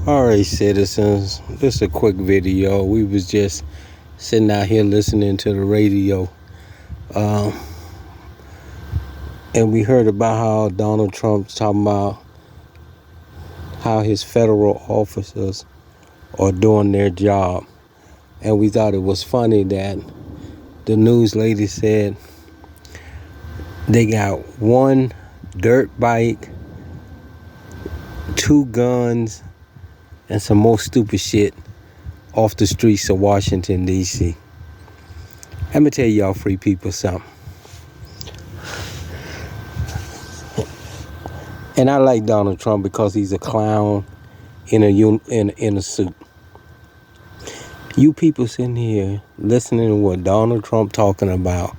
Alright, citizens, this is a quick video. We was just sitting out here listening to the radio, um, and we heard about how Donald Trump's talking about how his federal officers are doing their job. And we thought it was funny that the news lady said they got one dirt bike, 2 guns, and some more stupid shit off the streets of Washington, D.C. Let me tell y'all free people something. And I like Donald Trump because he's a clown in a suit. You people sitting here listening to what Donald Trump talking about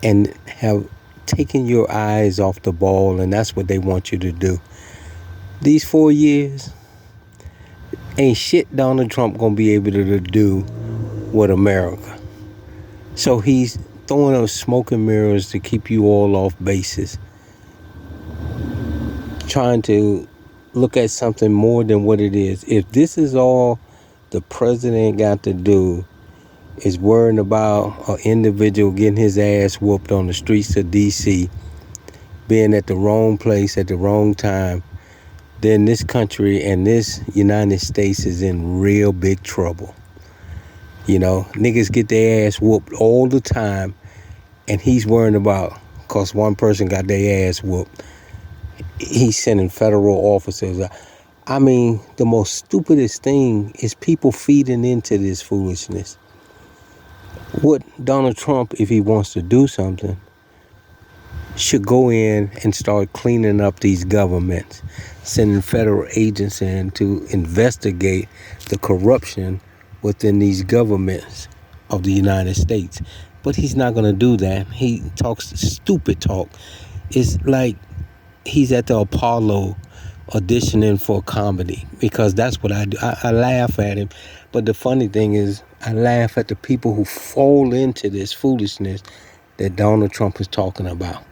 and have taken your eyes off the ball, and that's what they want you to do. These 4 years, ain't shit Donald Trump gonna be able to do with America. So he's throwing up smoke and mirrors to keep you all off bases, trying to look at something more than what it is. If this is all the president got to do is worrying about an individual getting his ass whooped on the streets of D.C., being at the wrong place at the wrong time, then this country and this United States is in real big trouble. You know, niggas get their ass whooped all the time, and he's worrying about, because one person got their ass whooped, he's sending federal officers out. I mean, the most stupidest thing is people feeding into this foolishness. What Donald Trump, if he wants to do something, should go in and start cleaning up these governments, sending federal agents in to investigate the corruption within these governments of the United States. But he's not going to do that. He talks stupid talk. It's like he's at the Apollo auditioning for comedy, because that's what I do. I laugh at him. But the funny thing is, I laugh at the people who fall into this foolishness that Donald Trump is talking about.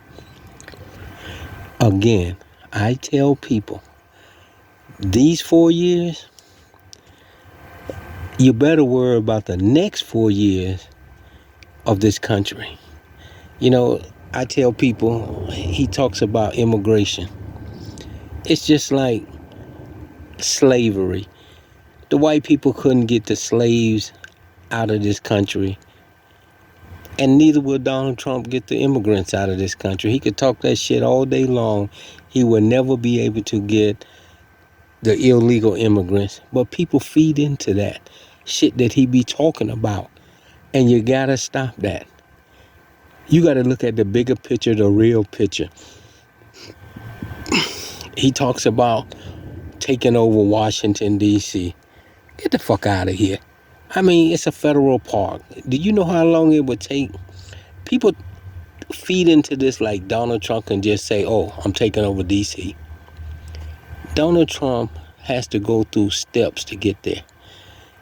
Again, I tell people, these 4 years, you better worry about the next 4 years of this country. You know, I tell people, he talks about immigration. It's just like slavery. The white people couldn't get the slaves out of this country, and neither will Donald Trump get the immigrants out of this country. He could talk that shit all day long. He will never be able to get the illegal immigrants. But people feed into that shit that he be talking about. And you gotta stop that. You gotta look at the bigger picture, the real picture. He talks about taking over Washington, D.C. Get the fuck out of here. I mean, it's a federal park. Do you know how long it would take? People feed into this like Donald Trump can just say, oh, I'm taking over D.C. Donald Trump has to go through steps to get there.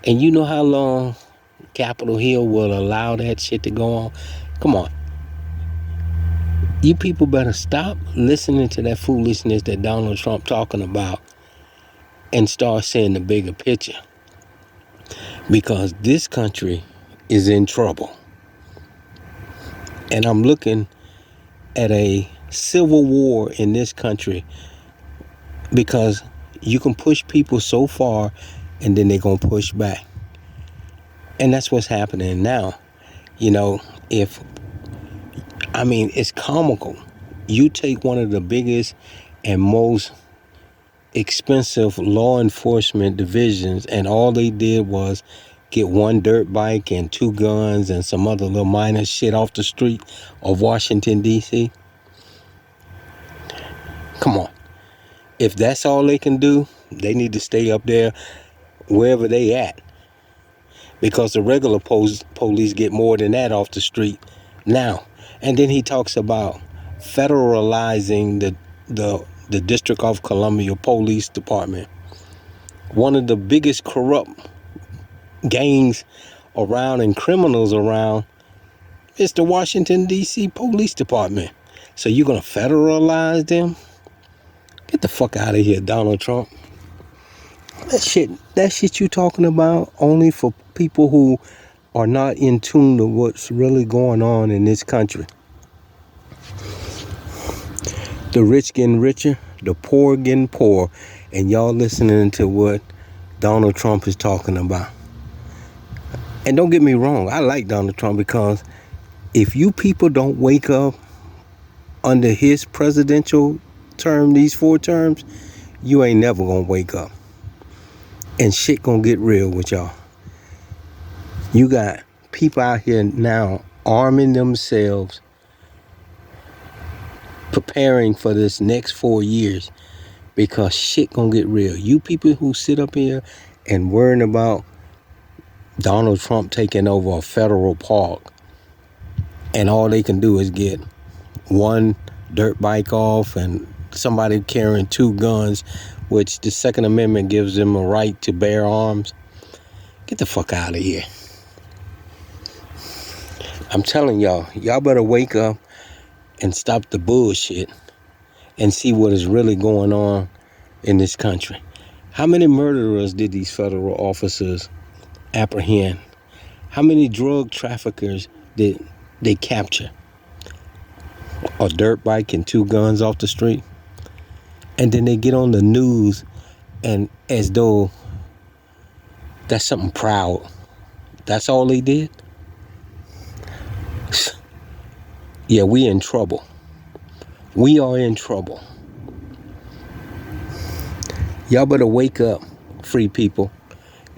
And you know how long Capitol Hill will allow that shit to go on? Come on. You people better stop listening to that foolishness that Donald Trump talking about and start seeing the bigger picture. Because this country is in trouble. And I'm looking at a civil war in this country, because you can push people so far and then they're going to push back. And that's what's happening now. You know, it's comical. You take one of the biggest and most expensive law enforcement divisions, and all they did was get one dirt bike and 2 guns and some other little minor shit off the street of Washington, D.C. Come on. If that's all they can do, they need to stay up there wherever they at. Because the regular police get more than that off the street now. And then he talks about federalizing the District of Columbia Police Department. One of the biggest corrupt gangs around and criminals around is the Washington, D.C. Police Department. So you're going to federalize them? Get the fuck out of here, Donald Trump. That shit you talking about only for people who are not in tune to what's really going on in this country. The rich getting richer, the poor getting poor, and y'all listening to what Donald Trump is talking about. And don't get me wrong, I like Donald Trump because if you people don't wake up under his presidential term, these 4 terms, you ain't never gonna wake up. And shit gonna get real with y'all. You got people out here now arming themselves, preparing for this next 4 years because shit gonna get real. You people who sit up here and worrying about Donald Trump taking over a federal park and all they can do is get one dirt bike off and somebody carrying 2 guns, which the Second Amendment gives them a right to bear arms. Get the fuck out of here. I'm telling y'all better wake up and stop the bullshit and see what is really going on in this country. How many murderers did these federal officers apprehend? How many drug traffickers did they capture? A dirt bike and 2 guns off the street? And then they get on the news and as though that's something proud. That's all they did? Yeah, we in trouble. We are in trouble. Y'all better wake up, free people,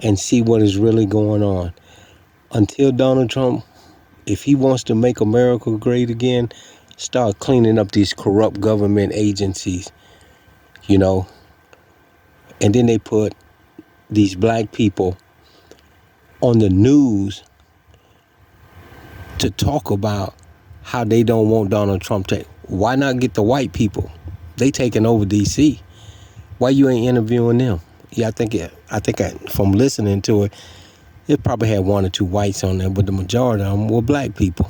and see what is really going on. Until Donald Trump, if he wants to make America great again, start cleaning up these corrupt government agencies, you know. And then they put these black people on the news to talk about how they don't want Donald Trump to. Why not get the white people? They taking over D.C. Why you ain't interviewing them? Yeah, I think from listening to it, it probably had 1 or 2 whites on there, but the majority of them were black people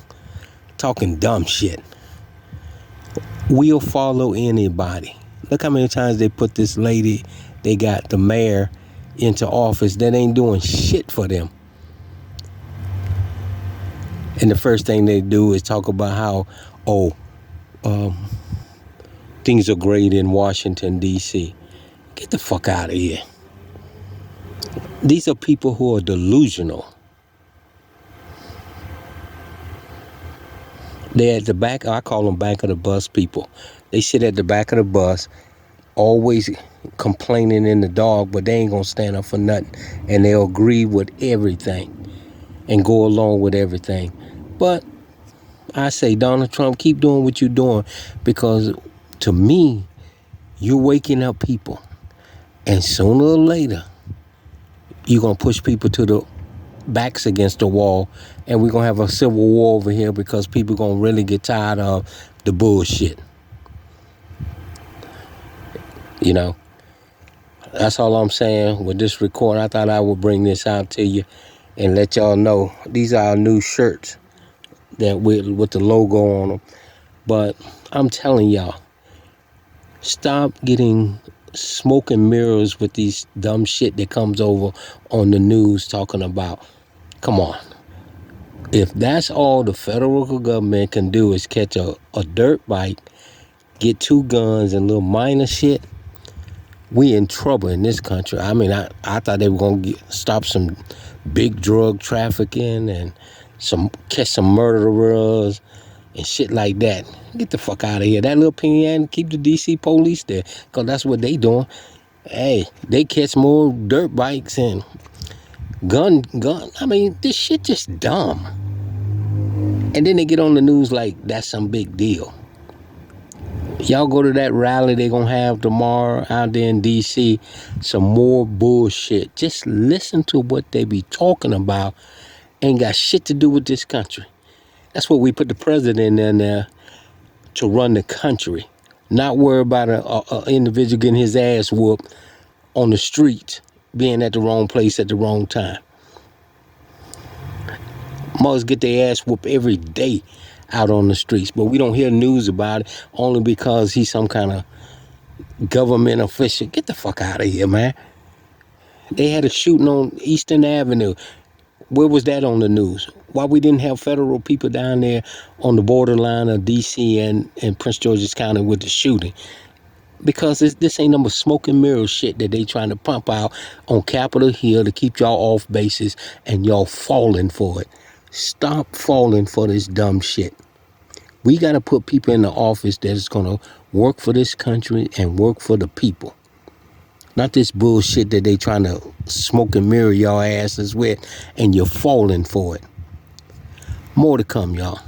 talking dumb shit. We'll follow anybody. Look how many times they put this lady, they got the mayor into office that ain't doing shit for them. And the first thing they do is talk about how, things are great in Washington, D.C. Get the fuck out of here. These are people who are delusional. They're at the back, I call them back of the bus people. They sit at the back of the bus, always complaining in the dark, but they ain't gonna stand up for nothing. And they'll agree with everything and go along with everything. But I say, Donald Trump, keep doing what you're doing, because to me, you're waking up people. And sooner or later, you're going to push people to the backs against the wall, and we're going to have a civil war over here because people going to really get tired of the bullshit. You know, that's all I'm saying with this recording. I thought I would bring this out to you and let y'all know these are our new shirts that with the logo on them. But I'm telling y'all, stop getting smoke and mirrors with these dumb shit that comes over on the news talking about. Come on. If that's all the federal government can do is catch a dirt bike, get 2 guns and little minor shit, we in trouble in this country. I mean, I thought they were going to stop some big drug trafficking and catch some murderers and shit like that. Get the fuck out of here. That little opinion, keep the D.C. police there, because that's what they doing. Hey, they catch more dirt bikes and gun. I mean, this shit just dumb. And then they get on the news like that's some big deal. Y'all go to that rally they gonna have tomorrow out there in D.C. Some more bullshit. Just listen to what they be talking about. Ain't got shit to do with this country. That's what we put the president in there to run the country. Not worry about an individual getting his ass whooped on the street, being at the wrong place at the wrong time. Mothers get their ass whooped every day out on the streets, but we don't hear news about it only because he's some kind of government official. Get the fuck out of here, man. They had a shooting on Eastern Avenue. Where was that on the news? Why we didn't have federal people down there on the borderline of D.C. and Prince George's County with the shooting? Because this ain't number smoke and mirror shit that they trying to pump out on Capitol Hill to keep y'all off bases, and y'all falling for it. Stop falling for this dumb shit. We got to put people in the office that is going to work for this country and work for the people. Not this bullshit that they trying to smoke and mirror y'all asses with, and you're falling for it. More to come, y'all.